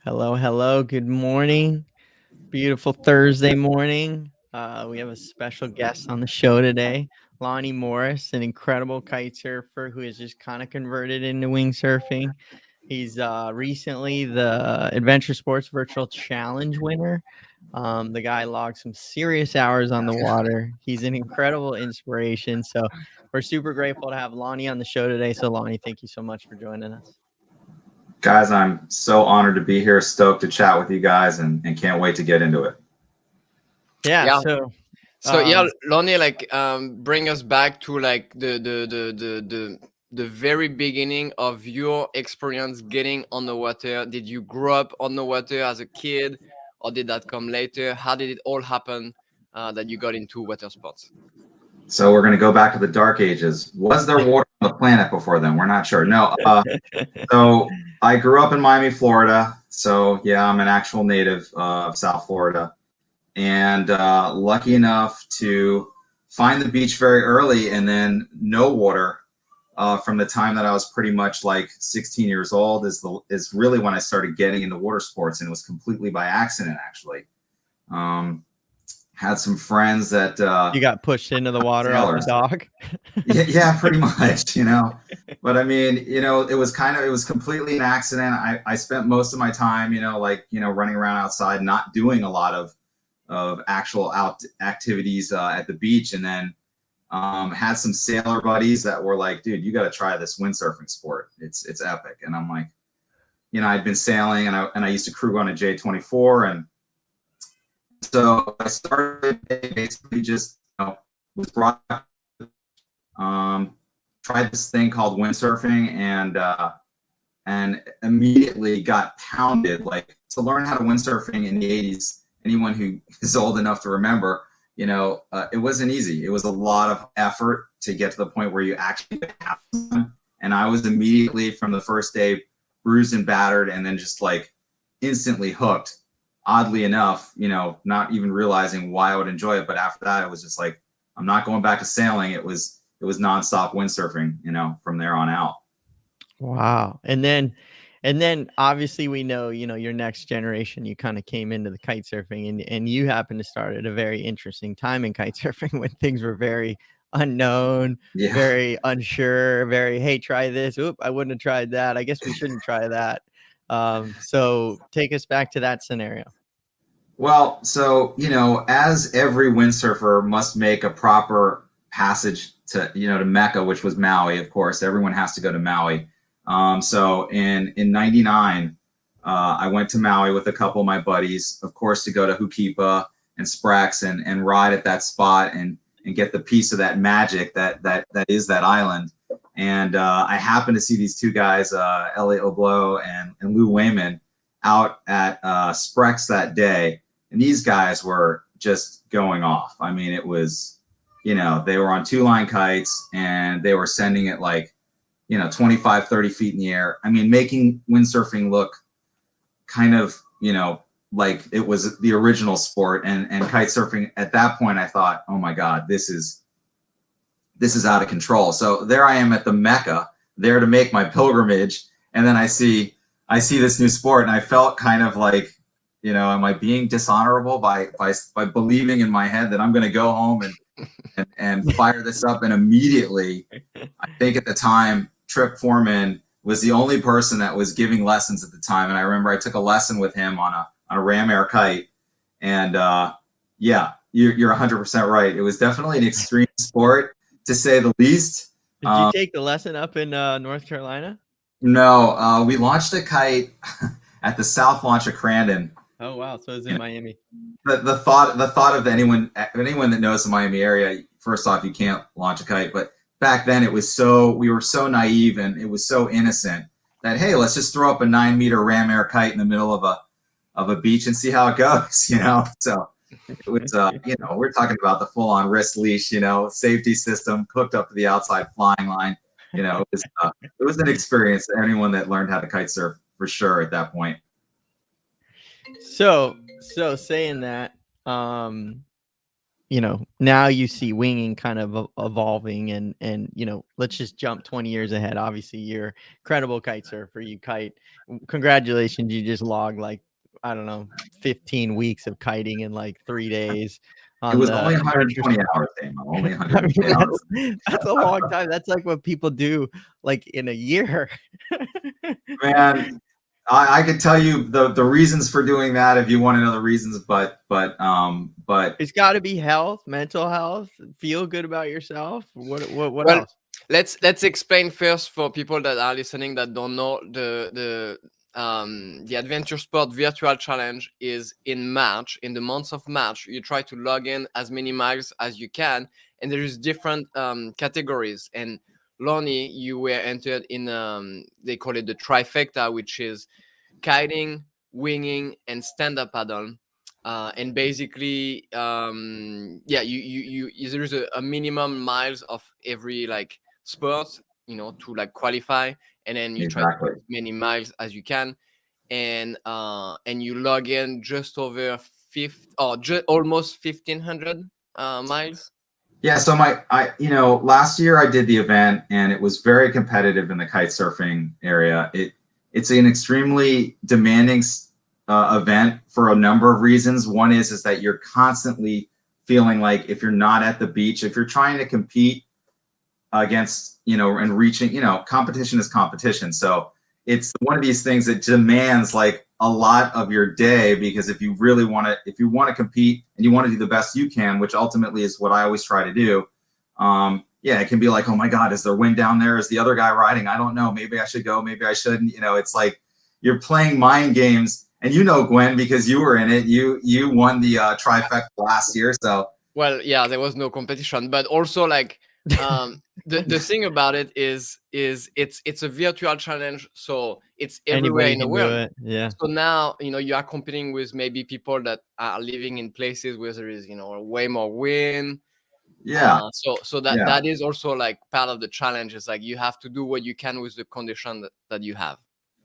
Hello, hello. Good morning. Beautiful Thursday morning. We have a special guest on the show today, Lonny Morris, an incredible kite surfer who has just kind of converted into wingsurfing. He's recently the Adventure Sports Virtual Challenge winner. The guy logged some serious hours on the water. He's an incredible inspiration. So we're super grateful to have Lonny on the show today. So Lonny, thank you so much for joining us. Guys, I'm so honored to be here, stoked to chat with you guys, and can't wait to get into it. Yeah. So yeah, Lonny, bring us back to like the very beginning of your experience getting on the water. Did you grow up on the water as a kid, or did that come later? How did it all happen that you got into water sports? So we're going to go back to the dark ages. Was there water on the planet before then? We're not sure. No. So I grew up in Miami, Florida. So yeah, I'm an actual native of South Florida, and lucky enough to find the beach very early, and then no water from the time that I was pretty much like 16 years old is really when I started getting into water sports, and it was completely by accident, actually. Had some friends that you got pushed into the water off the dock. yeah, pretty much, but I mean, it was completely an accident. I spent most of my time, running around outside, not doing a lot of actual activities at the beach. And then had some sailor buddies that were like, dude, you got to try this windsurfing sport. It's epic. And I'm like, I'd been sailing, and I used to crew on a J24, and so I started basically just was brought up, tried this thing called windsurfing, and immediately got pounded. Like, to learn how to windsurfing in the 80s, anyone who is old enough to remember, it wasn't easy. It was a lot of effort to get to the point where you actually have fun. And I was immediately from the first day bruised and battered, and then just like instantly hooked. Oddly enough, not even realizing why I would enjoy it. But after that, it was just like, I'm not going back to sailing. It was nonstop windsurfing, from there on out. Wow. And then obviously we know, your next generation, you kind of came into the kite surfing, and you happened to start at a very interesting time in kite surfing when things were very unknown, very unsure, very, hey, try this. Oop, I wouldn't have tried that. I guess we shouldn't try that. So take us back to that scenario. Well, so, as every windsurfer must make a proper passage to Mecca, which was Maui, of course. Everyone has to go to Maui. So in 99, I went to Maui with a couple of my buddies, of course, to go to Hukipa and Sprax and ride at that spot and get the piece of that magic that is that island. And I happened to see these two guys, Elliot LeBlow and Lou Wayman, out at Sprax that day. And these guys were just going off. I mean, it was, they were on 2-line kites, and they were sending it like, 25, 30 feet in the air. I mean, making windsurfing look kind of, like it was the original sport. And kite surfing at that point, I thought, oh my God, this is out of control. So there I am at the Mecca, there to make my pilgrimage. And then I see this new sport, and I felt kind of like, am I being dishonorable by believing in my head that I'm going to go home and fire this up? And immediately, I think at the time, Trip Foreman was the only person that was giving lessons at the time. And I remember I took a lesson with him on a ram air kite. And yeah, you're 100% right. It was definitely an extreme sport, to say the least. Did you take the lesson up in North Carolina? No, we launched a kite at the South Launch of Crandon. Oh wow! So it's in Miami. The thought of anyone that knows the Miami area, first off, you can't launch a kite. But back then, we were so naive, and it was so innocent that, hey, let's just throw up a 9-meter ram air kite in the middle of a beach and see how it goes. So it was we're talking about the full on wrist leash, safety system hooked up to the outside flying line. It was an experience for anyone that learned how to kite surf, for sure, at that point. So saying that, you know, now you see winging kind of evolving, and you know, let's just jump 20 years ahead. Obviously, you're incredible kite surfer. You kite. Congratulations, you just logged like, I don't know, 15 weeks of kiting in like 3 days It on was the only adventure 120 sport. hours, Damo. Only I mean, 120 hours. that's a long time. That's like what people do like in a year. Man, I could tell you the reasons for doing that if you want to know the reasons, but It's got to be health, mental health, feel good about yourself. What Well, else? let's explain first for people that are listening that don't know the adventure sport virtual challenge is in March. In the month of March, you try to log in as many miles as you can, and there is different categories. And Lonny, you were entered in they call it the trifecta, which is kiting, winging, and stand-up paddle. And basically, yeah, there is a minimum miles of every like sport, you know, to like qualify, and then you try to exactly. do as many miles as you can, and you log in just over almost 1,500 miles. Yeah, so last year I did the event and it was very competitive in the kite surfing area. It's an extremely demanding event for a number of reasons. One is that you're constantly feeling like if you're not at the beach, if you're trying to compete against, and reaching, competition is competition. So it's one of these things that demands like a lot of your day, because if you really want to compete and you want to do the best you can, which ultimately is what I always try to do. Yeah, it can be like, oh my God, is there wind down there? Is the other guy riding? I don't know. Maybe I should go. Maybe I shouldn't. It's like you're playing mind games. And Gwen, because you were in it, you won the trifecta last year. So well, yeah, there was no competition, but also like the thing about it is it's a virtual challenge, so it's everywhere Anybody in the can do world. it. Yeah. So now you are competing with maybe people that are living in places where there is way more wind. yeah, So that is also like part of the challenge. Is like you have to do what you can with the condition that you have.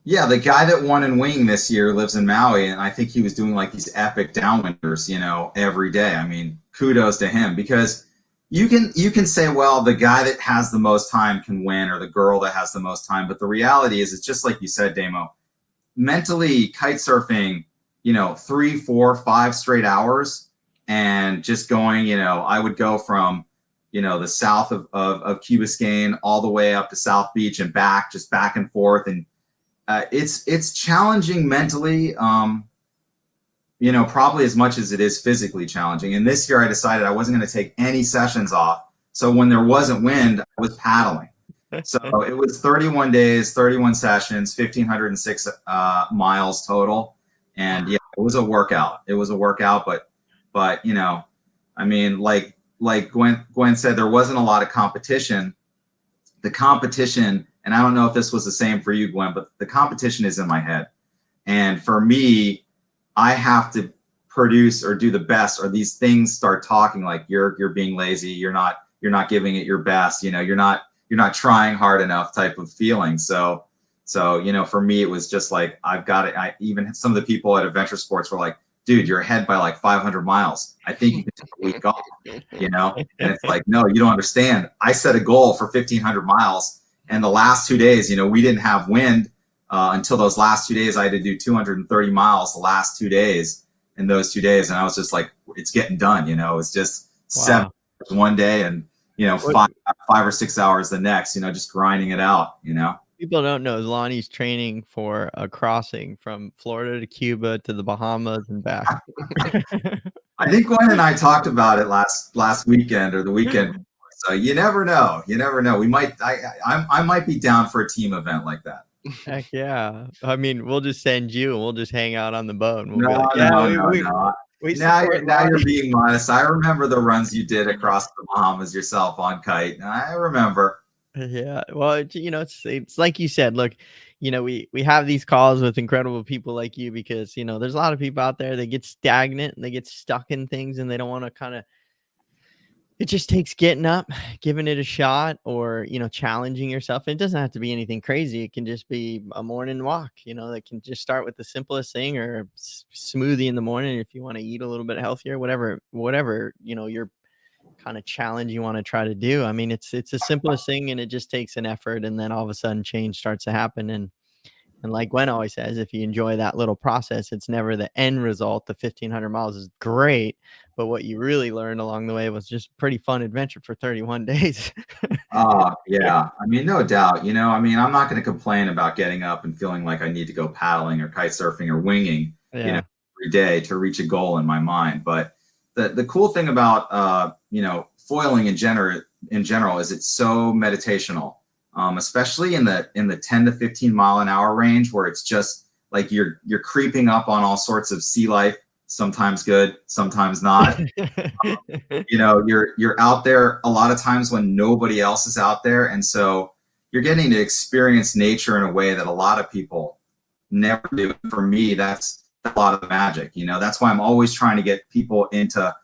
Yeah, the guy that won in wing this year lives in Maui, and I think he was doing like these epic downwinders, every day. I mean, kudos to him, because you can say, well, the guy that has the most time can win, or the girl that has the most time. But the reality is, it's just like you said, Damo. Mentally, kite surfing, 3, 4, 5 straight hours, and just going, I would go from, the south of Key Biscayne all the way up to South Beach and back, just back and forth. And it's challenging mentally, probably as much as it is physically challenging. And this year I decided I wasn't going to take any sessions off. So when there wasn't wind, I was paddling. So it was 31 days, 31 sessions, 1,506 miles total. And yeah, it was a workout. It was a workout, but I mean, like Gwen said, there wasn't a lot of competition. The competition, and I don't know if this was the same for you, Gwen, but the competition is in my head. And for me, I have to produce or do the best, or these things start talking like you're being lazy, you're not giving it your best, you're not trying hard enough type of feeling. So for me, it was just like, I've got it. Even some of the people at Adventure Sports were like, dude, you're ahead by like 500 miles. I think you can take a week off, and it's like, no, you don't understand. I set a goal for 1,500 miles. And the last 2 days, we didn't have wind until those last 2 days. I had to do 230 miles the last 2 days in those 2 days. And I was just like, it's getting done. It's just 7 hours one day and, 5 or 6 hours the next, just grinding it out, People don't know Lonny's training for a crossing from Florida to Cuba to the Bahamas and back. I think Gwen and I talked about it last weekend or the weekend. So you never know. You never know. I might be down for a team event like that. Heck yeah. I mean, we'll just send you and we'll just hang out on the boat. And we'll be No, like, yeah, no. we Now support you're Lonny. being modest. I remember the runs you did across the Bahamas yourself on kite. I remember. Yeah. Well, it's like you said, look, we have these calls with incredible people like you because, there's a lot of people out there that get stagnant and they get stuck in things and they don't want to kind of It just takes getting up, giving it a shot, or, challenging yourself. It doesn't have to be anything crazy. It can just be a morning walk, that can just start with the simplest thing, or a smoothie in the morning if you want to eat a little bit healthier, whatever, your kind of challenge you want to try to do. I mean, it's the simplest thing, and it just takes an effort, and then all of a sudden change starts to happen. And like Gwen always says, if you enjoy that little process, it's never the end result. The 1,500 miles is great, but what you really learned along the way was just a pretty fun adventure for 31 days. Yeah. I mean, no doubt. I mean, I'm not going to complain about getting up and feeling like I need to go paddling or kite surfing or winging, Yeah. every day to reach a goal in my mind. But the cool thing about foiling in general is it's so meditational. Especially in the 10 to 15 mile an hour range, where it's just like you're creeping up on all sorts of sea life, sometimes good, sometimes not. You're out there a lot of times when nobody else is out there, and so you're getting to experience nature in a way that a lot of people never do. For me, that's a lot of the magic. That's why I'm always trying to get people into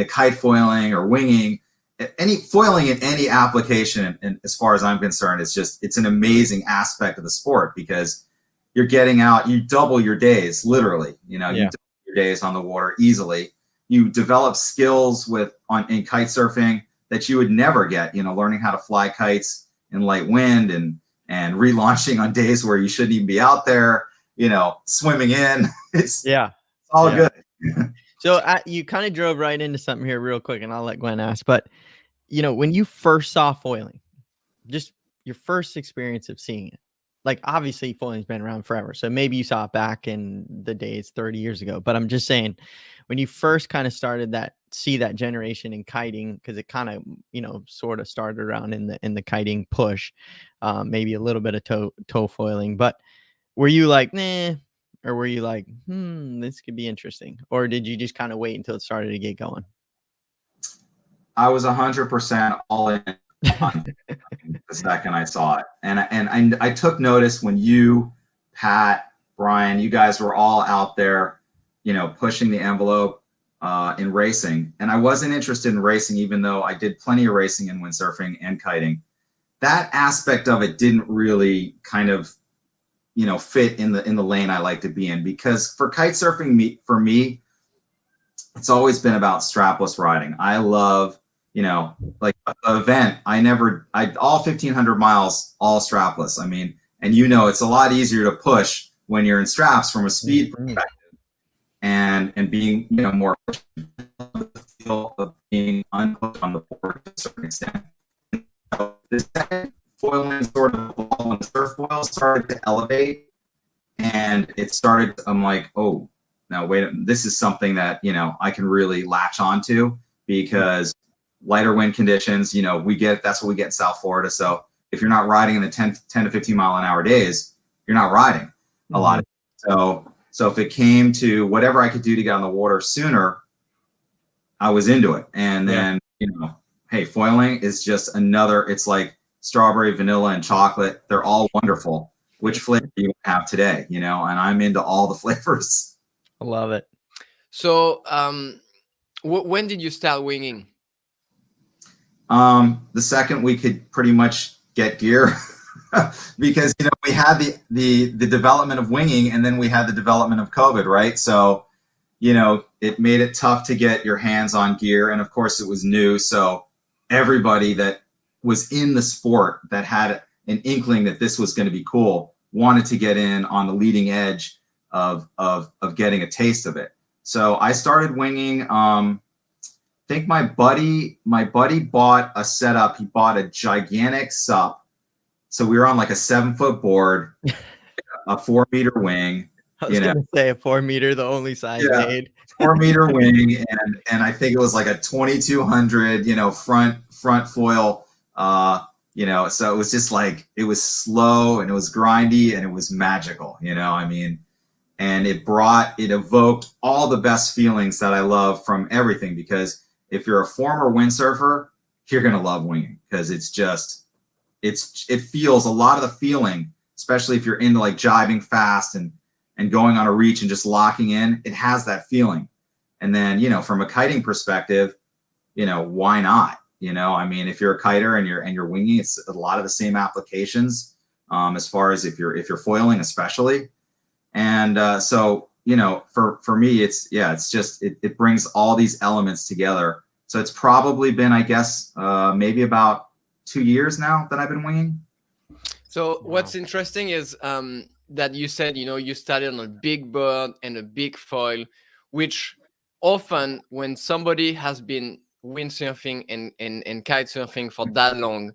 kite foiling or winging. Any foiling in any application, and as far as I'm concerned, it's an amazing aspect of the sport, because you're getting out, you double your days, literally. You double your days on the water easily. You develop skills in kite surfing that you would never get, learning how to fly kites in light wind, and relaunching on days where you shouldn't even be out there, swimming in. It's all good. So you kind of drove right into something here real quick, and I'll let Gwen ask. But, when you first saw foiling, just your first experience of seeing it, like obviously foiling's been around forever. So maybe you saw it back in the days 30 years ago. But I'm just saying, when you first kind of started see that generation in kiting, because it kind of, sort of started around in the kiting push, maybe a little bit of toe foiling. But were you like, nah? Or were you like, this could be interesting? Or did you just kind of wait until it started to get going? I was 100% all in on the second I saw it. And I took notice when you, Pat, Brian, you guys were all out there, pushing the envelope in racing. And I wasn't interested in racing, even though I did plenty of racing in windsurfing and kiting. That aspect of it didn't really kind of fit in the lane I like to be in, because for kite surfing, for me, it's always been about strapless riding. I love, like an event. All 1,500 miles, all strapless. I mean, and it's a lot easier to push when you're in straps from a speed perspective, and being, more the feel of being unhooked on the board to a certain extent. The second foiling sort of evolved when surf foil started to elevate, and I'm like, oh, now wait, this is something that, I can really latch onto, because lighter wind conditions, that's what we get in South Florida. So if you're not riding in the 10 to 15 mile an hour days, you're not riding a lot of it. So if it came to whatever I could do to get on the water sooner, I was into it. And then, hey, foiling is just it's like strawberry, vanilla, and chocolate. They're all wonderful. Which flavor do you have today? And I'm into all the flavors. I love it. So when did you start winging? The second we could pretty much get gear, because we had the development of winging, and then we had the development of COVID, right? So it made it tough to get your hands on gear, and of course it was new. So everybody that was in the sport that had an inkling that this was going to be cool wanted to get in on the leading edge of getting a taste of it. So I started winging. I think my buddy bought a setup. He bought a gigantic sup. So we were on like a 7-foot board, a 4-meter wing. I was going to say a 4-meter, the only size made. 4-meter wing, and I think it was like a 2200, front foil. So it was just like, it was slow and it was grindy and it was magical. I mean, and it evoked all the best feelings that I love from everything, because if you're a former windsurfer, you're going to love winging, because it feels a lot of the feeling, especially if you're into like jibing fast and going on a reach and just locking in, it has that feeling. And then, from a kiting perspective, why not? You know, I mean, if you're a kiter and you're winging, it's a lot of the same applications as far as if you're foiling, especially. And so, you know, for me, it's just it brings all these elements together. So it's probably been, I guess, maybe about 2 years now that I've been winging. So what's interesting is that you said, you know, you started on a big bird and a big foil, which often when somebody has been windsurfing and kite surfing for that long,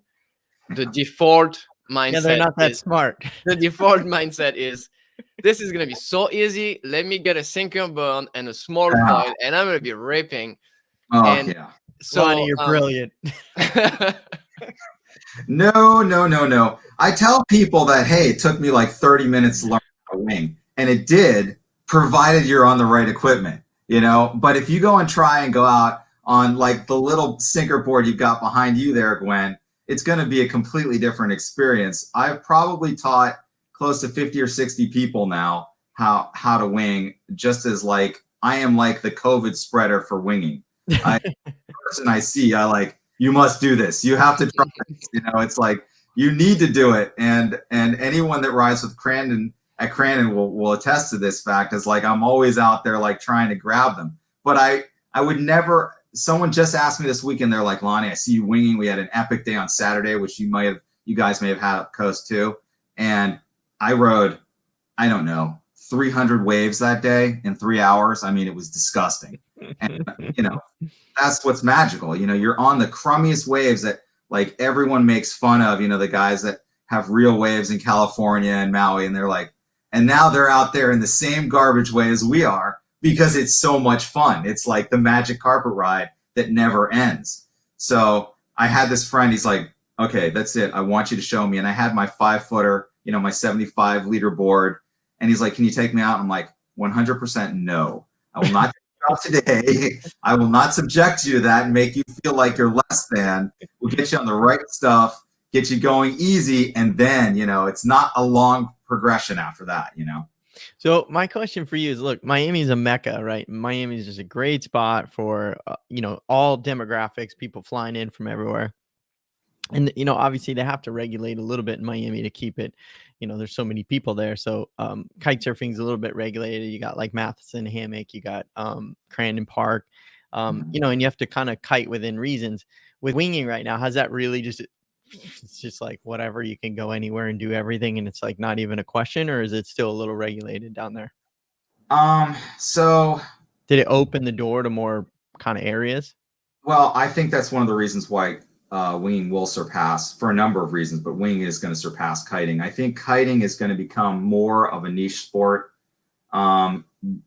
the default mindset they're not that is, smart. the default mindset is, this is gonna be so easy. Let me get a sinker bird and a small foil, and I'm gonna be ripping. Oh, And yeah. so Lonny, you're brilliant. No. I tell people that, hey, it took me like 30 minutes to learn how to wing. And it did, provided you're on the right equipment, you know. But if you go and try and go out on like the little sinker board you've got behind you there, Gwen, it's going to be a completely different experience. I've probably taught close to 50 or 60 people now how to wing, just as like I am like the COVID spreader for winging. Person I see, I like, you must do this. You have to try this. You know, it's like you need to do it. And anyone that rides with Crandon at Crandon will attest to this fact. Is like I'm always out there like trying to grab them. But I would never. Someone just asked me this weekend. They're like, Lonny, I see you winging. We had an epic day on Saturday, which you guys may have had up coast too. And I rode, I don't know, 300 waves that day in 3 hours. I mean, it was disgusting. And you know, that's what's magical. You know, you're on the crummiest waves that like everyone makes fun of, you know, the guys that have real waves in California and Maui, and they're like, and now they're out there in the same garbage way as we are because it's so much fun. It's like the magic carpet ride that never ends. So I had this friend, he's like, okay, that's it. I want you to show me. And I had my 5-footer, you know, my 75 liter board. And he's like, can you take me out? I'm like, 100% no. I will not out today. I will not subject you to that and make you feel like you're less than. We'll get you on the right stuff, get you going easy, and then, you know, it's not a long progression after that, you know. So my question for you is, look, Miami's a mecca, right? Miami is just a great spot for, you know, all demographics, people flying in from everywhere. And, you know, obviously they have to regulate a little bit in Miami to keep it, you know, there's so many people there. So kite surfing is a little bit regulated. You got like Matheson Hammock, you got Crandon Park, you know, and you have to kind of kite within reasons. With winging right now, has that really just, it's just like whatever, you can go anywhere and do everything and it's like not even a question, or is it still a little regulated down there? So did it open the door to more kind of areas? Well, I think that's one of the reasons why winging will surpass, for a number of reasons, but winging is going to surpass kiting. I think kiting is going to become more of a niche sport,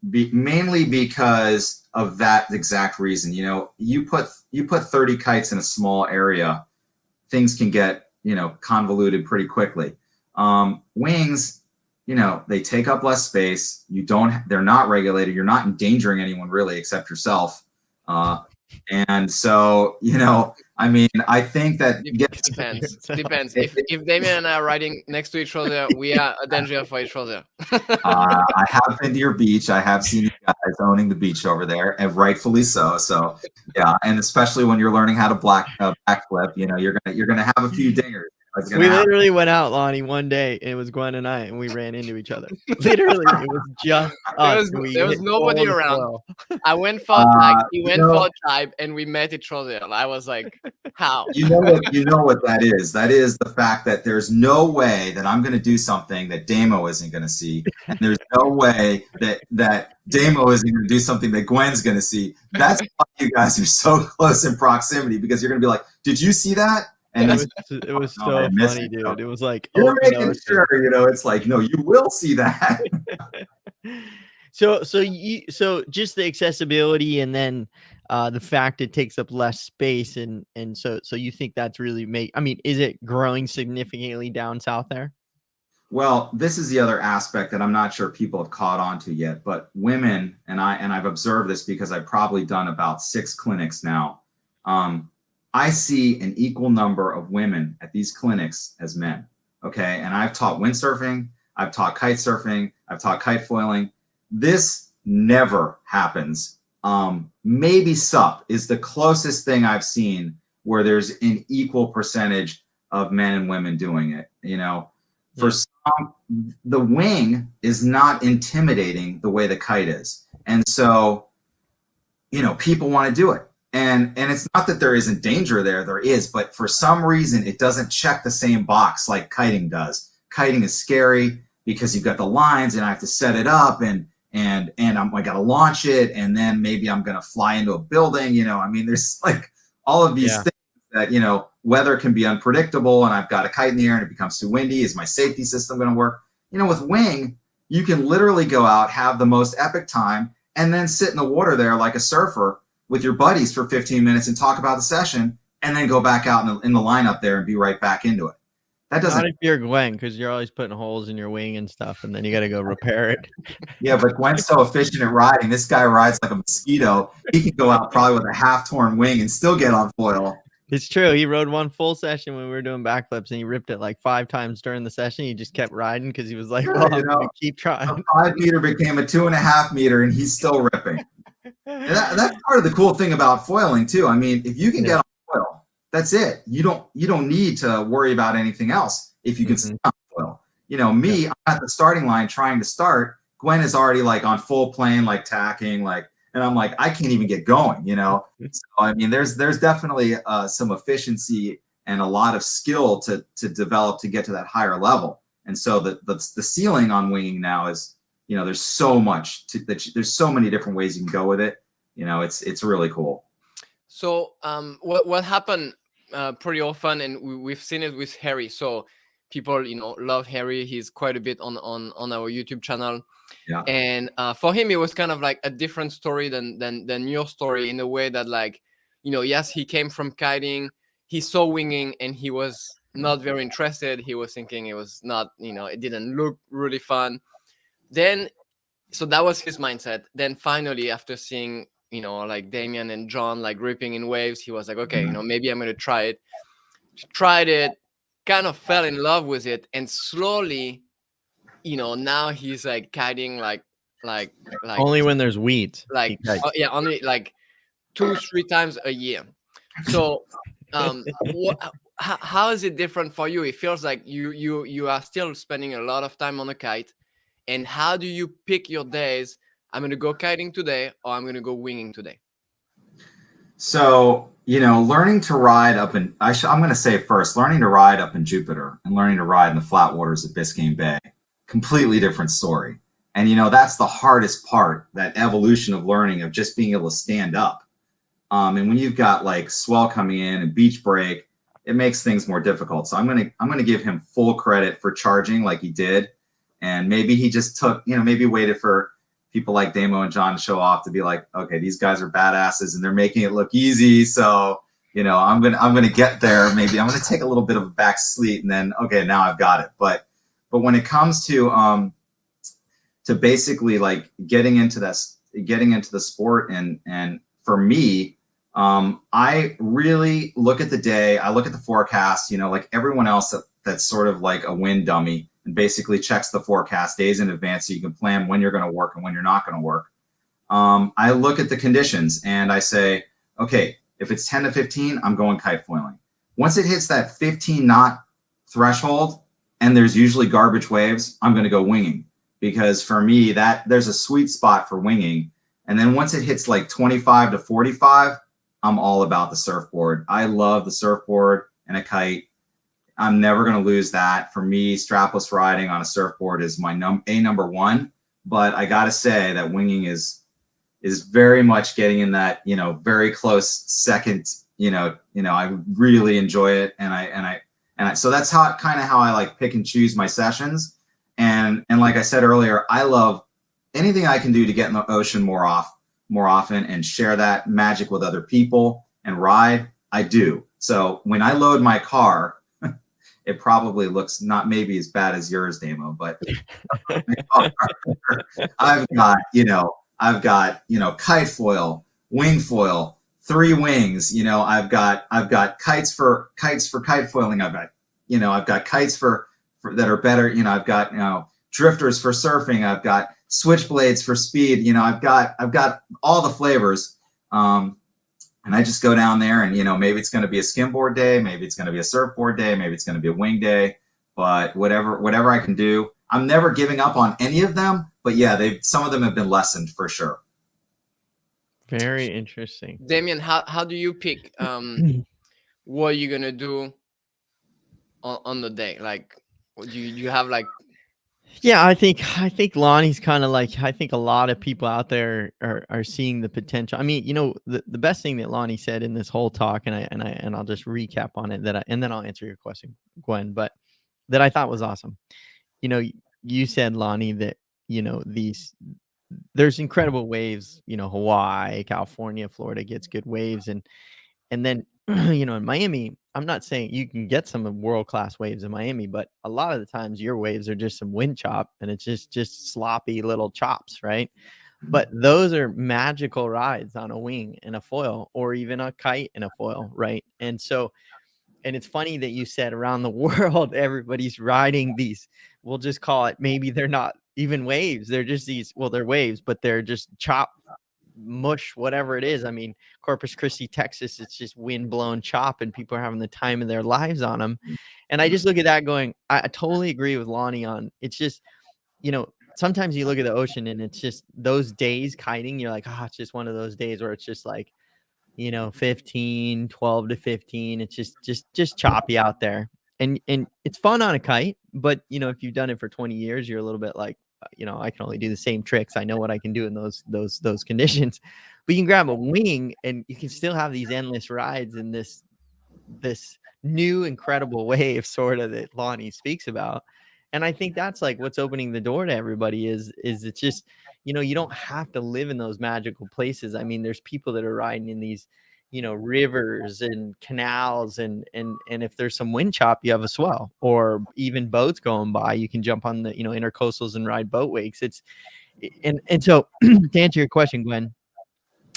mainly because of that exact reason. You know, you put 30 kites in a small area, things can get, you know, convoluted pretty quickly. Wings, you know, they take up less space. They're not regulated. You're not endangering anyone really except yourself. And so, you know, I mean, I think that depends. If Damien and I are riding next to each other, we are a danger for each other. I have been to your beach. I have seen you guys owning the beach over there, and rightfully so. So, yeah, and especially when you're learning how to backflip, you know, you're gonna have a few dingers. We literally went out, Lonny, one day, and it was Gwen and I, and we ran into each other. Literally, it was just us. There was nobody around. I went for he went for a tribe, and we met each other. I was like, how? You know what that is? That is the fact that there's no way that I'm going to do something that Damo isn't going to see. And there's no way that Damo isn't going to do something that Gwen's going to see. That's why you guys are so close in proximity, because you're going to be like, did you see that? And it was so funny, dude. It was like, you're making sure, you know, it's like, no, you will see that. So just the accessibility, and then the fact it takes up less space, and so you think that's really I mean, is it growing significantly down south there? Well, this is the other aspect that I'm not sure people have caught on to yet, but women, and I've observed this because I've probably done about 6 clinics now. I see an equal number of women at these clinics as men. Okay. And I've taught windsurfing, I've taught kite surfing, I've taught kite foiling. This never happens. Maybe SUP is the closest thing I've seen where there's an equal percentage of men and women doing it. You know, for some, the wing is not intimidating the way the kite is. And so, you know, people want to do it. And it's not that there isn't danger there is, but for some reason it doesn't check the same box like kiting does. Kiting is scary because you've got the lines and I have to set it up and I got to launch it, and then maybe I'm going to fly into a building. You know, I mean, there's like all of these things that, you know, weather can be unpredictable, and I've got a kite in the air and it becomes too windy. Is my safety system going to work? You know, with wing, you can literally go out, have the most epic time, and then sit in the water there like a surfer with your buddies for 15 minutes and talk about the session, and then go back out in the lineup there and be right back into it. That doesn't. Not if you're Gwen, because you're always putting holes in your wing and stuff, and then you got to go repair it. Yeah, but Gwen's so efficient at riding. This guy rides like a mosquito. He can go out probably with a half-torn wing and still get on foil. It's true. He rode one full session when we were doing backflips, and he ripped it like 5 times during the session. He just kept riding because he was like, well, I'm going to keep trying. A 5 meter became a 2.5 meter, and he's still ripping. And that's part of the cool thing about foiling too. I mean, if you can get on foil, that's it. You don't need to worry about anything else if you can stay on foil. You know, me, I'm at the starting line trying to start. Gwen is already like on full plane, like tacking, like, and I'm like, I can't even get going, you know? So, I mean, there's definitely some efficiency and a lot of skill to develop to get to that higher level. And so the ceiling on winging now is, you know, there's so much there's so many different ways you can go with it. You know, it's really cool. So what happened pretty often, and we've seen it with Harry. So people, you know, love Harry. He's quite a bit on our YouTube channel. Yeah. And for him, it was kind of like a different story than your story, in a way that, like, you know, yes, he came from kiting, he saw winging, and he was not very interested. He was thinking it was not, you know, it didn't look really fun. Then, so that was his mindset. Then finally, after seeing, you know, like Damien and John like ripping in waves, he was like, okay, you know, maybe I'm gonna try it. Tried it, kind of fell in love with it, and slowly, you know, now he's like kiting like only when there's weeds. Like yeah, only like 2-3 times a year. So how is it different for you? It feels like you are still spending a lot of time on a kite. And how do you pick your days? I'm going to go kiting today, or I'm going to go winging today. So, you know, learning to ride up in, I'm going to say first, learning to ride up in Jupiter and learning to ride in the flat waters of Biscayne Bay, completely different story. And, you know, that's the hardest part, that evolution of learning, of just being able to stand up. And when you've got like swell coming in and beach break, it makes things more difficult. So I'm going to give him full credit for charging like he did. And maybe he just took, you know, maybe waited for people like Damo and John to show off, to be like, okay, these guys are badasses and they're making it look easy. So, you know, I'm gonna get there. Maybe I'm gonna take a little bit of a back seat, and then, okay, now I've got it. But when it comes to basically like getting into the sport, and for me, I really look at the day. I look at the forecast. You know, like everyone else that's sort of like a wind dummy, and basically checks the forecast days in advance so you can plan when you're going to work and when you're not going to work. I look at the conditions and I say, okay, if it's 10 to 15, I'm going kite foiling. Once it hits that 15 knot threshold, and there's usually garbage waves, I'm going to go winging, because for me, that there's a sweet spot for winging. And then once it hits like 25 to 45, I'm all about the surfboard. I love the surfboard and a kite. I'm never going to lose that. For me, strapless riding on a surfboard is my number one. But I got to say that winging is very much getting in that, you know, very close second. You know, I really enjoy it, and so that's how I like pick and choose my sessions. And like I said earlier, I love anything I can do to get in the ocean more often and share that magic with other people and ride. I do. So when I load my car, it probably looks not maybe as bad as yours, Damo, but I've got kite foil, wing foil, 3 wings. You know, I've got kites for kite foiling. I've got kites for that are better. You know, I've got drifters for surfing. I've got switchblades for speed. You know, I've got all the flavors. And I just go down there and, maybe it's going to be a skimboard day, maybe it's going to be a surfboard day, maybe it's going to be a wing day, but whatever I can do. I'm never giving up on any of them, but yeah, some of them have been lessened for sure. Very interesting. Damien, how do you pick what you're gonna do on the day? Like, do you have like? Yeah, I think Lonnie's kind of like, I think a lot of people out there are seeing the potential. I mean, the best thing that Lonnie said in this whole talk, and I'll just recap on it, and then I'll answer your question, Gwen, but that I thought was awesome. You said, Lonnie, that there's incredible waves. Hawaii, California, Florida gets good waves, and then in Miami, I'm not saying you can get some world-class waves in Miami, but a lot of the times your waves are just some wind chop, and it's just sloppy little chops, right? But those are magical rides on a wing and a foil, or even a kite and a foil, right? And it's funny that you said around the world everybody's riding these, we'll just call it, maybe they're not even waves, they're just these, well, they're waves, but they're just chop, mush, whatever it is. I mean, Corpus Christi, Texas, it's just wind blown chop, and people are having the time of their lives on them. And I just look at that going, I totally agree with Lonnie on, it's just, sometimes you look at the ocean and it's just those days kiting, you're like, it's just one of those days where it's just like, 12 to 15, it's just choppy out there. And it's fun on a kite, but if you've done it for 20 years, you're a little bit like, I can only do the same tricks. I know what I can do in those conditions. But you can grab a wing and you can still have these endless rides in this new incredible wave, sort of, that Lonnie speaks about. And I think that's like what's opening the door to everybody is it's just, you don't have to live in those magical places. I mean, there's people that are riding in these, rivers and canals, and if there's some wind chop, you have a swell, or even boats going by, you can jump on the, intercoastals and ride boat wakes. And so to answer your question, Gwen,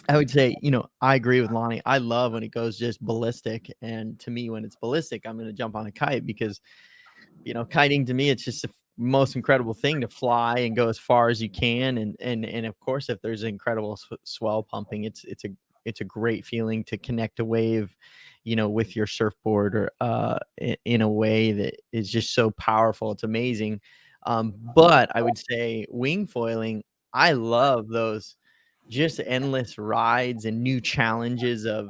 I would say, I agree with Lonnie. I love when it goes just ballistic. And to me, when it's ballistic, I'm going to jump on a kite, because, kiting to me, it's just the most incredible thing to fly and go as far as you can. And of course, if there's incredible swell pumping, it's a great feeling to connect a wave, with your surfboard, or in a way that is just so powerful. It's amazing. But I would say wing foiling, I love those just endless rides and new challenges of,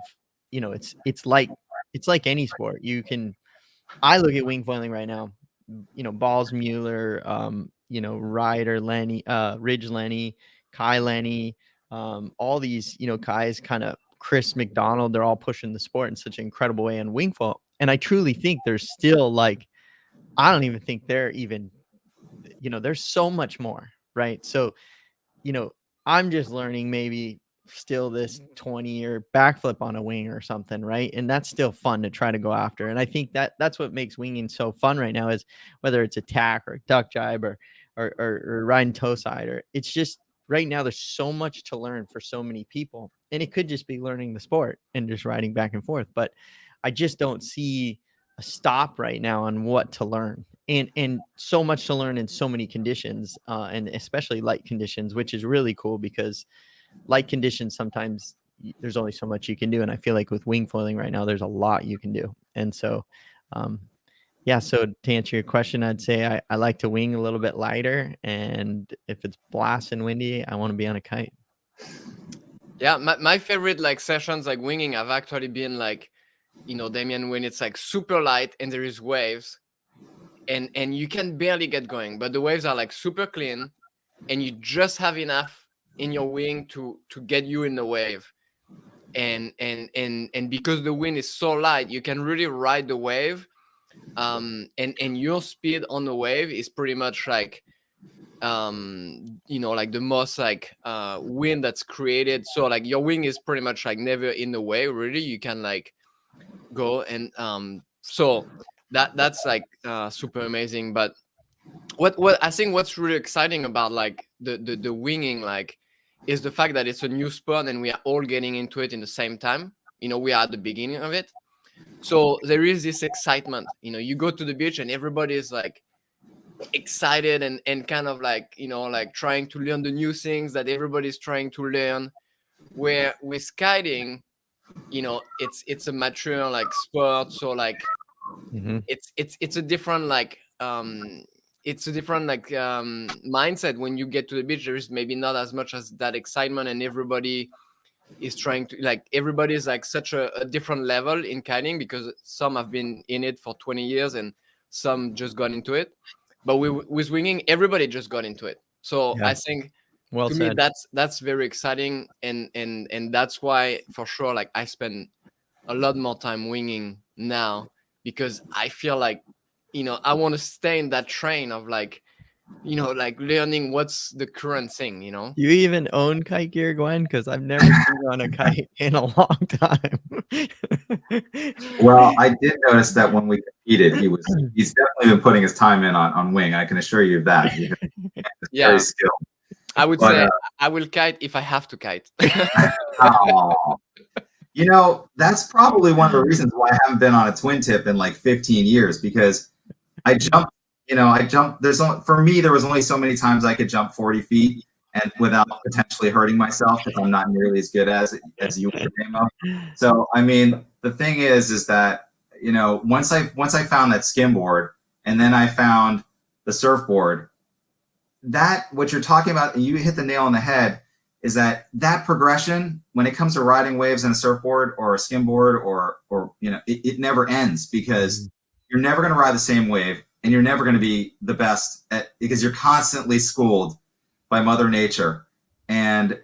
it's like any sport. I look at wing foiling right now, Balls Mueller, Ryder Lenny, Ridge Lenny, Kai Lenny, all these, guys, kind of Chris McDonald, they're all pushing the sport in such an incredible way on wing foil. And I truly think there's still, like, I don't even think they're even, there's so much more, right? So, I'm just learning maybe still this 20-year backflip on a wing or something, right? And that's still fun to try to go after. And I think that's what makes winging so fun right now, is whether it's a tack or a duck jibe, or riding toe side, or it's just right now there's so much to learn for so many people. And it could just be learning the sport and just riding back and forth. But I just don't see a stop right now on what to learn. And so much to learn in so many conditions, and especially light conditions, which is really cool, because light conditions, sometimes there's only so much you can do. And I feel like with wing foiling right now, there's a lot you can do. And so, yeah, so to answer your question, I'd say I like to wing a little bit lighter. And if it's blasting windy, I want to be on a kite. Yeah, my favorite like sessions like winging have actually been like, Damien, when it's like super light and there is waves, and you can barely get going, but the waves are like super clean, and you just have enough in your wing to get you in the wave. And because the wind is so light, you can really ride the wave. And your speed on the wave is pretty much like, like the most like wind that's created. So like your wing is pretty much like never in the way, really. You can like go, and so that's like super amazing. But what I think what's really exciting about like the winging, like, is the fact that it's a new sport and we are all getting into it in the same time. We are at the beginning of it, so there is this excitement. You go to the beach and everybody is like excited and kind of like, like trying to learn the new things that everybody's trying to learn. Where with kiting, you know, it's a mature like sport, so like it's a different like it's a different like mindset. When you get to the beach, there is maybe not as much as that excitement, and everybody is trying to like, everybody is like such a different level in kiting, because some have been in it for 20 years and some just got into it. But with winging, everybody just got into it. So Yeah. I think, Well to me, said. that's very exciting, and that's why for sure like I spend a lot more time winging now, because I feel like, you know, I want to stay in that train of like, you know, like learning what's the current thing, you know. You even own kite gear, Gwen? Because I've never seen you on a kite in a long time. Well, I did notice that when we competed, he's definitely been putting his time in on wing. I can assure you of that. Because he's very Yeah, skilled. I would But say I will kite if I have to kite. oh, you know, that's probably one of the reasons why I haven't been on a twin tip in like 15 years, because I jumped, I jumped. For me, there was only so many times I could jump 40 feet and without potentially hurting myself, because I'm not nearly as good as you were, Damo. So, I mean, the thing is that, once I found that skimboard, and then I found the surfboard, that what you're talking about, and you hit the nail on the head, is that progression when it comes to riding waves in a surfboard or a skimboard, or it never ends, because you're never going to ride the same wave, and you're never going to be the best because you're constantly schooled by Mother Nature. And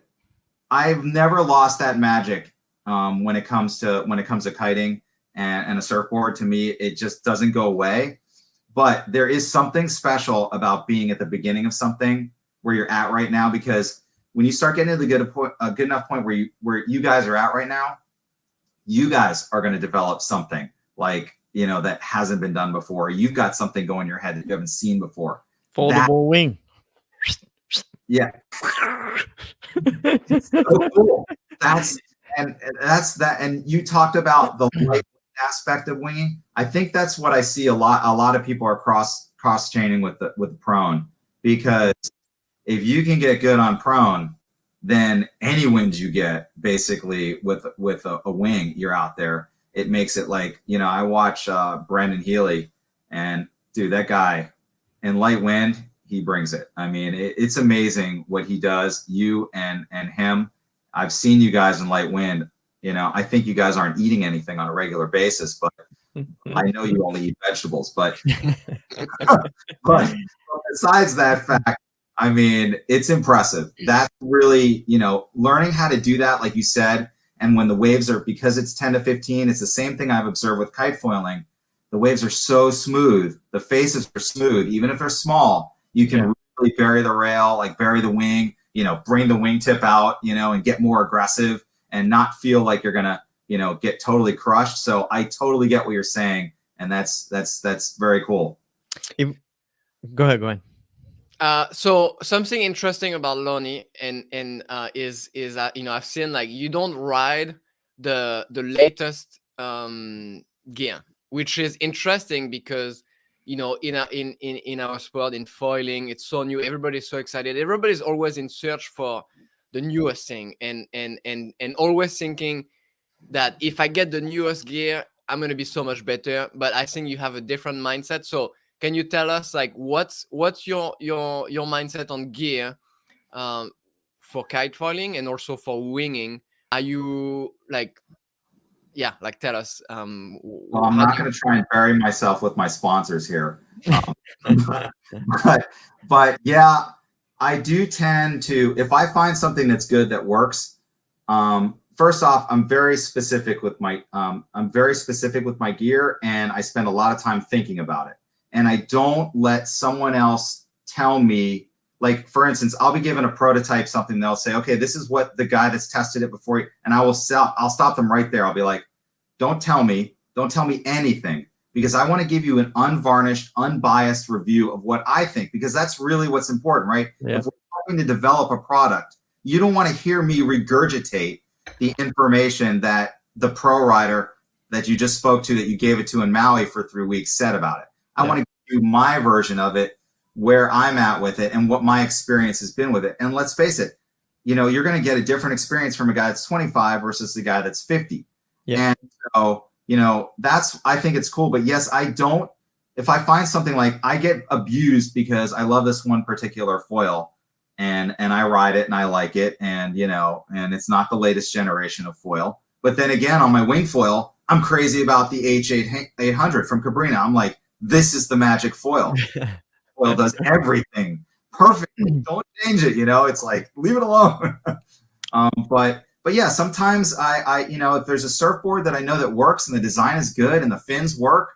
I've never lost that magic when it comes to kiting and a surfboard. To me, it just doesn't go away. But there is something special about being at the beginning of something where you're at right now, because when you start getting to a good enough point where you guys are at right now, you guys are going to develop something like, that hasn't been done before. You've got something going in your head that you haven't seen before. Foldable wing. Yeah. It's so cool. That's that. And you talked about the light aspect of winging. I think that's what I see a lot. A lot of people are cross chaining with the prone, because if you can get good on prone, then any wind you get basically with a wing, you're out there. It makes it like, I watch Brendan Healy, and dude, that guy in light wind, he brings it. I mean, it's amazing what he does. You and him. I've seen you guys in light wind. I think you guys aren't eating anything on a regular basis, but I know you only eat vegetables. But but besides that fact, I mean, it's impressive. That's really, learning how to do that, like you said. And when the waves are, because it's 10 to 15, it's the same thing I've observed with kite foiling. The waves are so smooth. The faces are smooth. Even if they're small, you can really bury the rail, like bury the wing, bring the wingtip out, and get more aggressive and not feel like you're going to, get totally crushed. So I totally get what you're saying. And that's very cool. Go ahead, Gwen. So something interesting about Lonny is that, I've seen like you don't ride the latest gear, which is interesting because in our sport, in foiling, it's so new. Everybody's so excited. Everybody's always in search for the newest thing, and always thinking that if I get the newest gear, I'm gonna be so much better. But I think you have a different mindset. So can you tell us like what's your mindset on gear for kite foiling and also for winging? Are you like, tell us. Well, I'm not going to try and bury myself with my sponsors here, but yeah, I do tend to, if I find something that's good that works. First off, I'm very specific with my gear, and I spend a lot of time thinking about it. And I don't let someone else tell me, like, for instance, I'll be given a prototype, something, they'll say, okay, this is what the guy that's tested it before, and I'll stop them right there. I'll be like, don't tell me anything, because I want to give you an unvarnished, unbiased review of what I think, because that's really what's important, right? Yeah. If we're trying to develop a product, you don't want to hear me regurgitate the information that the pro rider that you just spoke to, that you gave it to in Maui for 3 weeks, said about it. I want to give you my version of it, where I'm at with it and what my experience has been with it. And let's face it, you're going to get a different experience from a guy that's 25 versus the guy that's 50. And so, you know, I think it's cool. But yes, if I find something, like I get abused because I love this one particular foil and I ride it and I like it, and you know, and it's not the latest generation of foil. But then again, on my wing foil, I'm crazy about the H800 from Cabrina. I'm like, this is the magic foil. Foil does everything perfectly. Don't change it. You know, it's like, leave it alone. But yeah, sometimes I, you know, if there's a surfboard that I know that works and the design is good and the fins work,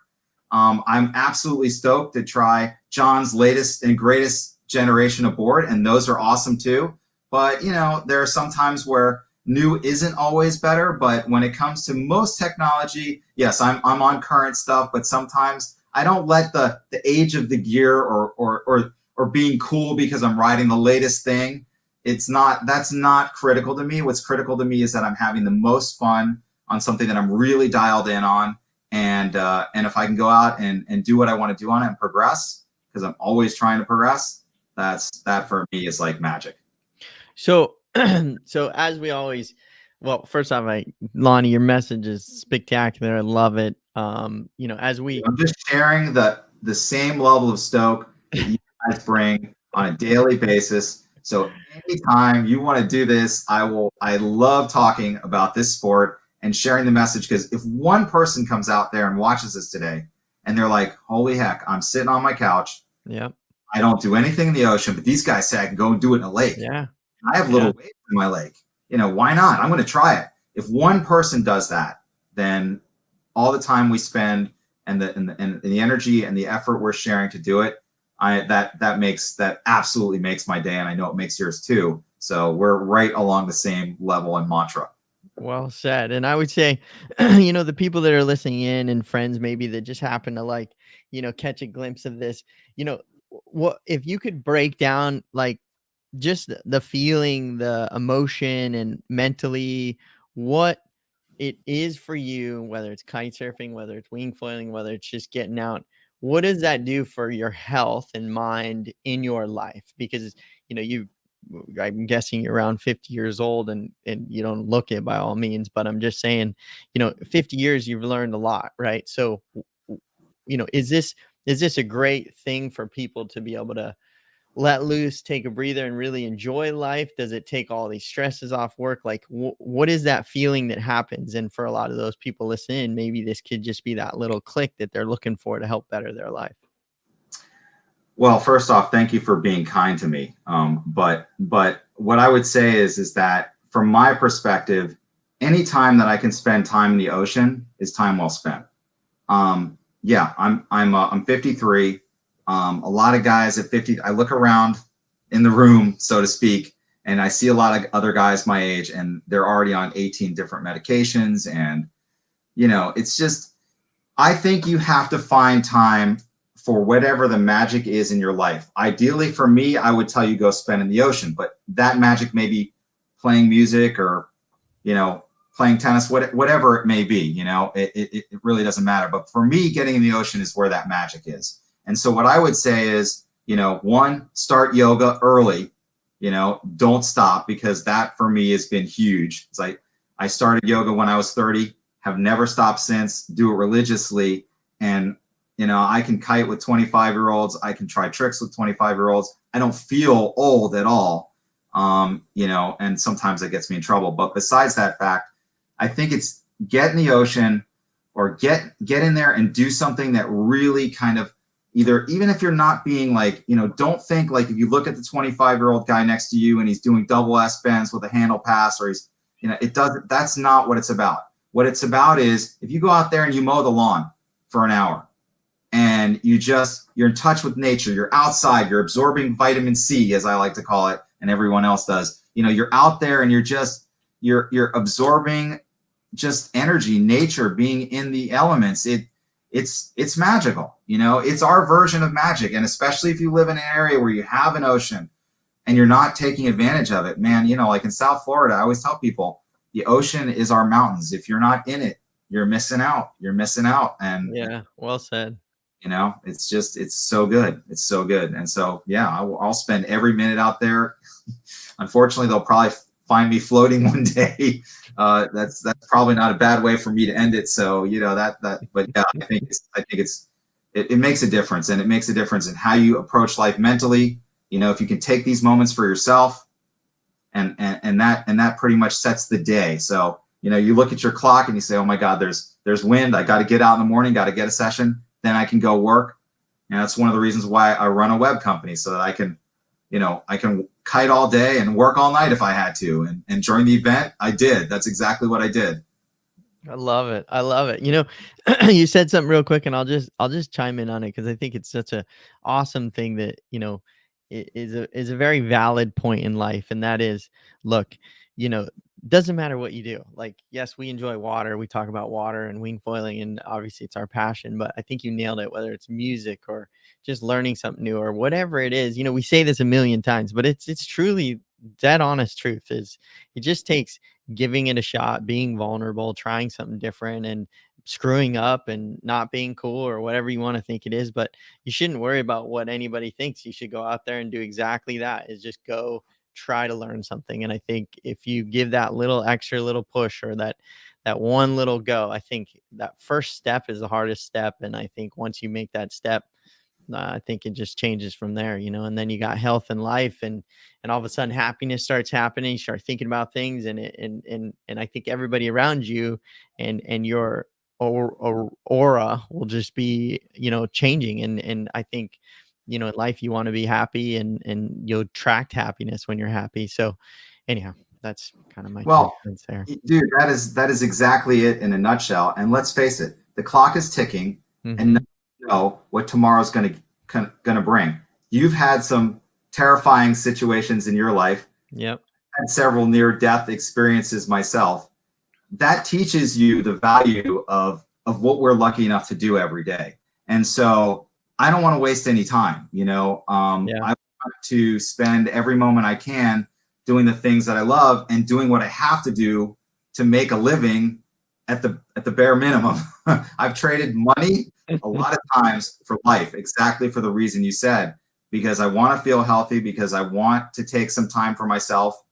I'm absolutely stoked to try John's latest and greatest generation of board, and those are awesome too. But you know, there are some times where new isn't always better. But when it comes to most technology, yes, I'm on current stuff, but sometimes I don't let the age of the gear or being cool because I'm riding the latest thing. That's not critical to me. What's critical to me is that I'm having the most fun on something that I'm really dialed in on. And if I can go out and do what I want to do on it and progress, because I'm always trying to progress, that for me is like magic. So, so as we always, well, first off, Lonny, your message is spectacular. I love it. You know, I'm just sharing the same level of stoke that you guys bring on a daily basis. So anytime you want to do this, I love talking about this sport and sharing the message, because if one person comes out there and watches this today and they're like, holy heck, I'm sitting on my couch. Yeah. I don't do anything in the ocean, but these guys say I can go and do it in a lake. Yeah. I have little waves in my lake. You know, why not? I'm going to try it. If one person does that, then all the time we spend and the energy and the effort we're sharing to do it, that absolutely makes my day, and I know it makes yours too. So we're right along the same level and mantra. Well said. And I would say, you know, the people that are listening in and friends maybe that just happen to, like, you know, catch a glimpse of this, you know, what if you could break down like just the feeling, the emotion, and mentally what it is for you, whether it's kite surfing, whether it's wing foiling, whether it's just getting out, what does that do for your health and mind in your life? Because, you know, I'm guessing you're around 50 years old, and you don't look it by all means, but I'm just saying, you know, 50 years, you've learned a lot, right? So, you know, is this a great thing for people to be able to let loose, take a breather, and really enjoy life? Does it take all these stresses off work? Like, what is that feeling that happens? And for a lot of those people listening, maybe this could just be that little click that they're looking for to help better their life. Well, first off, thank you for being kind to me. But what I would say is that from my perspective, any time that I can spend time in the ocean is time well spent. Yeah, I'm 53. A lot of guys at 50, I look around in the room, so to speak, and I see a lot of other guys my age, and they're already on 18 different medications. And, you know, it's just, I think you have to find time for whatever the magic is in your life. Ideally for me, I would tell you go spend in the ocean, but that magic may be playing music or, you know, playing tennis, whatever it may be, you know, it really doesn't matter. But for me, getting in the ocean is where that magic is. And so what I would say is, you know, one, start yoga early, you know, don't stop, because that for me has been huge. It's like I started yoga when I was 30, have never stopped since, do it religiously. And, you know, I can kite with 25-year-olds. I can try tricks with 25-year-olds. I don't feel old at all, you know, and sometimes it gets me in trouble. But besides that fact, I think it's get in the ocean or get in there and do something that really kind of, even if you're not being like, you know, don't think like if you look at the 25-year-old guy next to you and he's doing double S bends with a handle pass, or he's, you know, that's not what it's about. What it's about is if you go out there and you mow the lawn for an hour and you're in touch with nature, you're outside, you're absorbing vitamin C, as I like to call it, and everyone else does, you know, you're out there and you're absorbing just energy, nature, being in the elements. It's magical, you know, it's our version of magic. And especially if you live in an area where you have an ocean and you're not taking advantage of it, man, you know, like in South Florida, I always tell people the ocean is our mountains. If you're not in it, you're missing out. And yeah, well said. You know, it's so good. It's so good. And so, yeah, I'll spend every minute out there. Unfortunately, they'll probably find me floating one day, That's probably not a bad way for me to end it. So but yeah, I think it makes a difference, and it makes a difference in how you approach life mentally. If you can take these moments for yourself, and that pretty much sets the day. So you look at your clock and you say, oh my God, there's wind. I got to get out in the morning, got to get a session, then I can go work. And that's one of the reasons why I run a web company, so that I can kite all day and work all night if I had to. And during the event, I did. That's exactly what I did. I love it. I love it. You said something real quick, and I'll just chime in on it, because I think it's such a awesome thing that, is a very valid point in life. And that is, look, doesn't matter what you do. Like, yes, we enjoy water. We talk about water and wing foiling, and obviously it's our passion, but I think you nailed it, whether it's music or just learning something new or whatever it is. We say this a million times, but it's truly dead honest truth. Is it just takes giving it a shot, being vulnerable, trying something different, and screwing up and not being cool or whatever you want to think it is. But you shouldn't worry about what anybody thinks. You should go out there and do exactly that, is just go try to learn something. And I think if you give that little extra little push, or that one little go, I think that first step is the hardest step. And I think once you make that step, I think it just changes from there, and then you got health and life, and all of a sudden happiness starts happening. You start thinking about things, and I think everybody around you and your aura will just be, changing. And I think, in life, you want to be happy, and you'll attract happiness when you're happy. So anyhow, that's kind of my 2 cents there. Dude, that is exactly it in a nutshell. And let's face it, the clock is ticking, and know what tomorrow's going to bring. You've had some terrifying situations in your life. Yep. Had several near-death experiences myself. That teaches you the value of what we're lucky enough to do every day. And so I don't want to waste any time. I want to spend every moment I can doing the things that I love, and doing what I have to do to make a living at the bare minimum. I've traded money a lot of times for life, exactly for the reason you said, because I want to feel healthy, because I want to take some time for myself,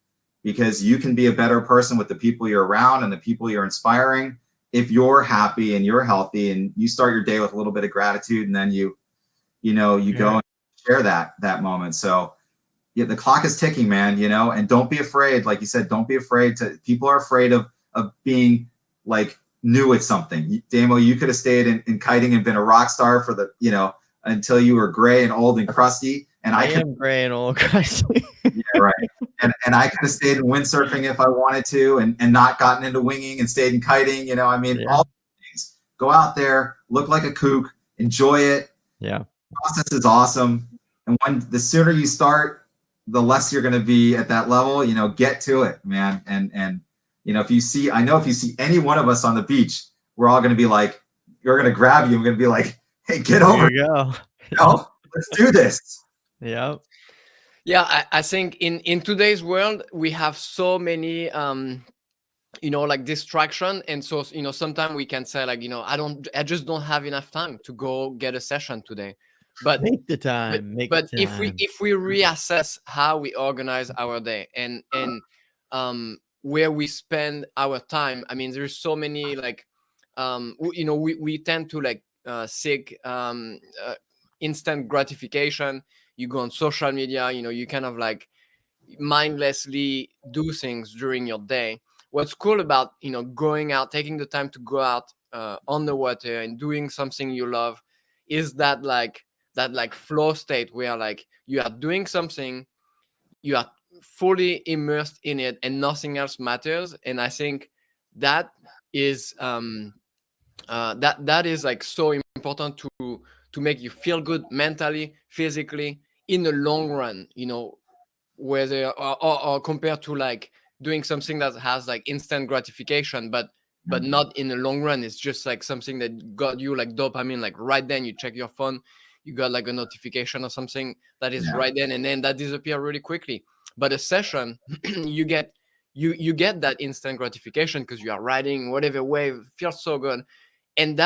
because you can be a better person with the people you're around and the people you're inspiring if you're happy and you're healthy, and you start your day with a little bit of gratitude, and then you go and share that moment. So yeah, the clock is ticking, man, and don't be afraid. Like you said, don't be afraid people are afraid of being like new at something. Damo, you could have stayed in kiting and been a rock star for until you were gray and old and crusty. And I am gray and old, crusty. Yeah, right. And I could have stayed in windsurfing if I wanted to, and not gotten into winging and stayed in kiting. All things. Go out there, look like a kook, enjoy it. Yeah. The process is awesome. And the sooner you start, the less you're going to be at that level. Get to it, man. And if you see any one of us on the beach, we're all going to be like, you're going to grab you. I'm going to be like, hey, get over. There you go. Let's do this. Yeah. Yeah, I think in today's world, we have so many like distraction, and so sometimes we can say, like, I just don't have enough time to go get a session today. But make the time. If we reassess how we organize our day, and where we spend our time, I mean, there's so many, like, we tend to like seek instant gratification. You go on social media, you kind of like mindlessly do things during your day. What's cool about going out, taking the time to go out on the water and doing something you love, is that flow state where, like, you are doing something, you are fully immersed in it, and nothing else matters. And I think that is that is like so important to make you feel good mentally, physically, in the long run, whether or compared to like doing something that has like instant gratification, but not in the long run. It's just like something that got you like dopamine, like right then you check your phone, you got like a notification or something that is right then, and then that disappear really quickly. But a session, you get that instant gratification because you are riding whatever wave, feels so good, and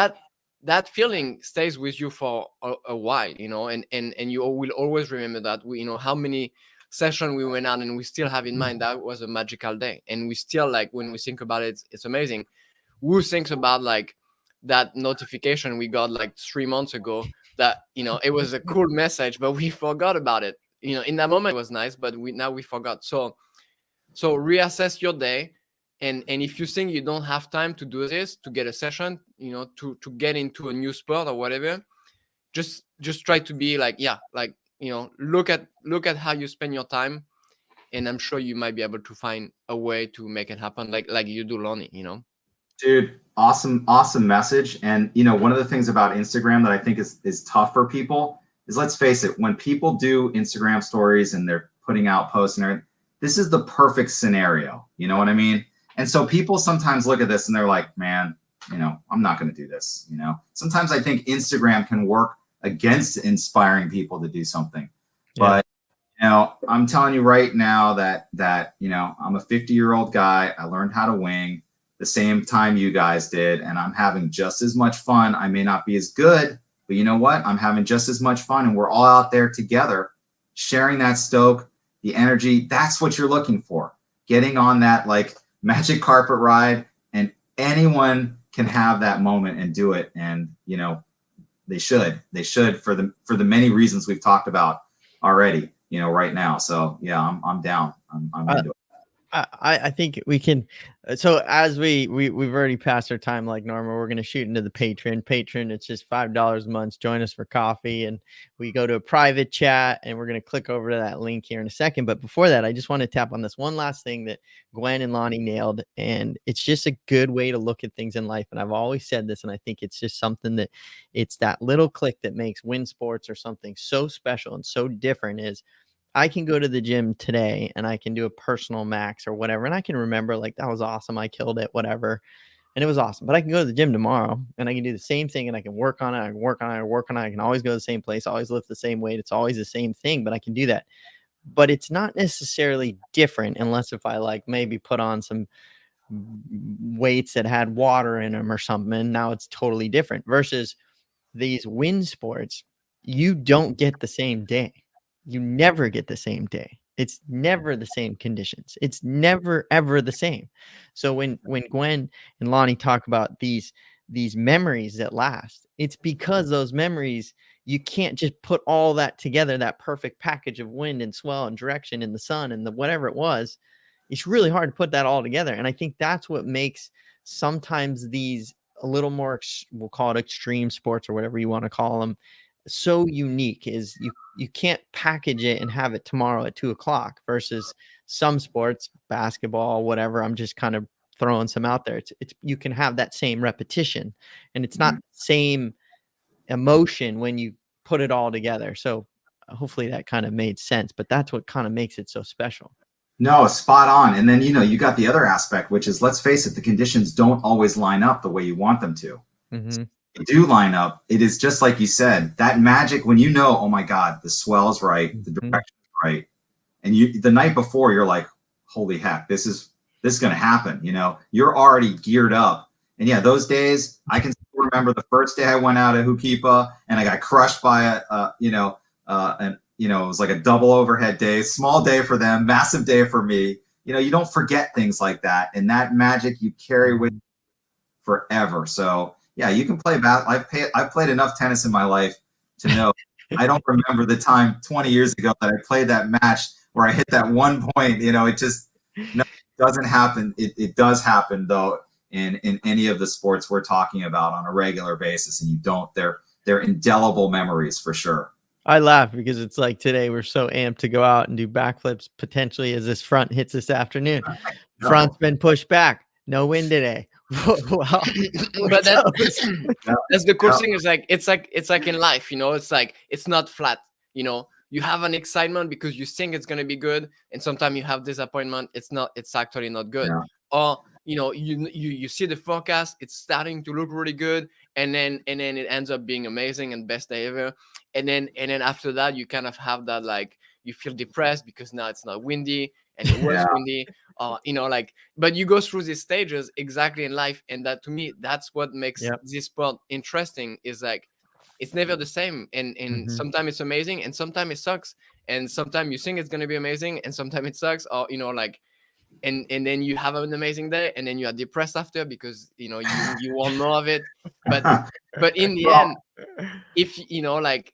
that feeling stays with you for a while, and you will always remember that. How many session we went out, and we still have in mind that was a magical day. And we still, like, when we think about it, it's amazing. Who thinks about like that notification we got like 3 months ago, that, you know, it was a cool message, but we forgot about it. You know, in that moment it was nice, but now we forgot. So reassess your day. And if you think you don't have time to do this, to get a session, you know, to get into a new sport or whatever, just try to be like, yeah, like, you know, look at how you spend your time, and I'm sure you might be able to find a way to make it happen, like you do, Lonny, you know. Dude, awesome message. And you know, one of the things about Instagram that I think is tough for people is, let's face it, when people do Instagram stories and they're putting out posts and everything, this is the perfect scenario. You know what I mean? And so people sometimes look at this and they're like, man, you know, I'm not going to do this. You know, sometimes I think Instagram can work against inspiring people to do something. Yeah. But you know, I'm telling you right now that you know, I'm a 50-year-old guy. I learned how to wing the same time you guys did, and I'm having just as much fun. I may not be as good, but you know what? I'm having just as much fun, and we're all out there together sharing that stoke, the energy. That's what you're looking for. Getting on that like magic carpet ride, and anyone can have that moment and do it. And you know, they should for the many reasons we've talked about already, you know, right now. So yeah, I'm down. I'm into it. I think we can. So as we've already passed our time like normal, we're going to shoot into the Patreon. It's just $5 a month. Join us for coffee, and we go to a private chat, and we're going to click over to that link here in a second. But before that, I just want to tap on this one last thing that Gwen and Lonny nailed, and it's just a good way to look at things in life. And I've always said this, and I think it's just something that it's that little click that makes wind sports or something so special and so different. Is I can go to the gym today and I can do a personal max or whatever, and I can remember like, that was awesome, I killed it, whatever, and it was awesome. But I can go to the gym tomorrow and I can do the same thing, and I can work on it. I can always go to the same place, always lift the same weight. It's always the same thing, but I can do that. But it's not necessarily different unless if I like maybe put on some weights that had water in them or something, and now it's totally different. Versus these wind sports, you don't get the same day. You never get the same day. It's never the same conditions. It's never, ever the same. So when Gwen and Lonny talk about these memories that last, it's because those memories, you can't just put all that together, that perfect package of wind and swell and direction and the sun and the whatever it was. It's really hard to put that all together. And I think that's what makes sometimes these a little more, we'll call it extreme sports or whatever you want to call them, so unique. Is you can't package it and have it tomorrow at 2 o'clock versus some sports, basketball, whatever. I'm just kind of throwing some out there. It's you can have that same repetition, and it's not the same emotion when you put it all together. So hopefully that kind of made sense, but that's what kind of makes it so special. No, spot on. And then, you know, you got the other aspect, which is, let's face it, the conditions don't always line up the way you want them to. Mm-hmm. Do line up. It is just like you said, that magic when you know, oh my God, the swell's right, the direction is right, and you the night before you're like, holy heck, this is going to happen. You know, you're already geared up. And yeah, those days I can still remember the first day I went out at Hukipa and I got crushed by it was like a double overhead day, small day for them, massive day for me. You know, you don't forget things like that, and that magic you carry with you forever. So. Yeah, you can play I've played enough tennis in my life to know I don't remember the time 20 years ago that I played that match where I hit that one point. You know, it just doesn't happen. It does happen though in any of the sports we're talking about on a regular basis, and they're indelible memories for sure. I laugh because it's like today we're so amped to go out and do backflips potentially as this front hits this afternoon. Front's been pushed back. No wind today. Well, but that's the cool thing is like it's like in life, you know, it's like it's not flat. You know, you have an excitement because you think it's gonna be good, and sometimes you have disappointment. It's actually not good. Yeah. Or you know, you see the forecast, it's starting to look really good, and then it ends up being amazing and best day ever. And then after that, you kind of have that like you feel depressed because now it's not windy and it was windy. You know, like, but you go through these stages exactly in life, and that to me, that's what makes this sport interesting. Is like it's never the same. And sometimes it's amazing, and sometimes it sucks, and sometimes you think it's gonna be amazing, and sometimes it sucks, or like, and then you have an amazing day, and then you are depressed after because you want more of it. But in the end, if like,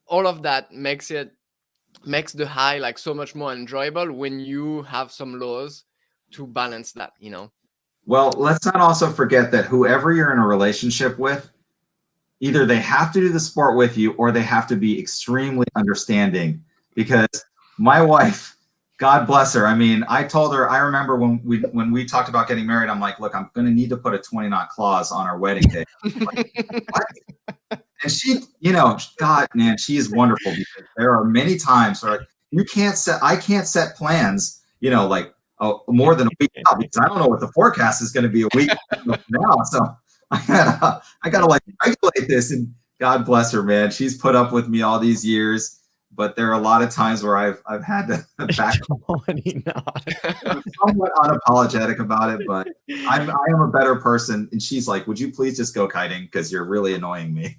all of that makes the high like so much more enjoyable when you have some lows to balance that. Well, let's not also forget that whoever you're in a relationship with, either they have to do the sport with you or they have to be extremely understanding. Because my wife, God bless her. I mean, I told her, I remember when we talked about getting married, I'm like, look, I'm going to need to put a 20-knot clause on our wedding day. Like, what? And she, God, man, she is wonderful, because there are many times where I can't set plans, like more than a week out, because I don't know what the forecast is going to be a week from now. So I gotta like regulate this. And God bless her, man. She's put up with me all these years. But there are a lot of times where I've had to back off. I'm somewhat unapologetic about it, but I am a better person. And she's like, would you please just go kiting, because you're really annoying me.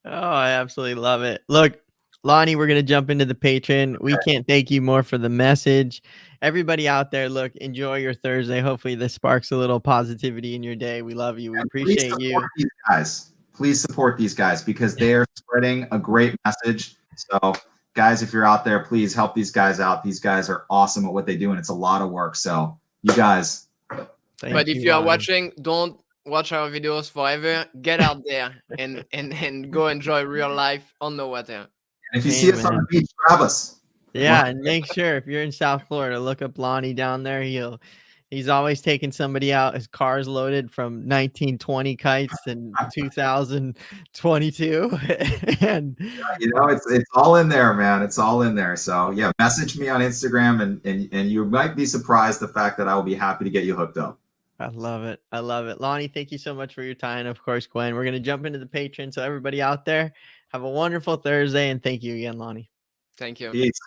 Oh, I absolutely love it. Look, Lonny, we're going to jump into the Patreon. We can't thank you more for the message. Everybody out there, look, enjoy your Thursday. Hopefully this sparks a little positivity in your day. We love you. We appreciate you. These guys. Please support these guys, because they are spreading a great message. So guys, if you're out there, please help these guys out. These guys are awesome at what they do, and it's a lot of work. So you guys. But if you are watching, don't watch our videos forever. Get out there and go enjoy real life on the water. And if you see us on the beach, grab us. Yeah, and make sure if you're in South Florida, look up Lonny down there. He's always taking somebody out. His car's loaded from 1920 kites in 2022. And it's all in there, man. It's all in there. So yeah, message me on Instagram, and you might be surprised the fact that I will be happy to get you hooked up. I love it. I love it. Lonny, thank you so much for your time. And of course, Gwen, we're going to jump into the Patreon. So everybody out there, have a wonderful Thursday. And thank you again, Lonny. Thank you. Peace.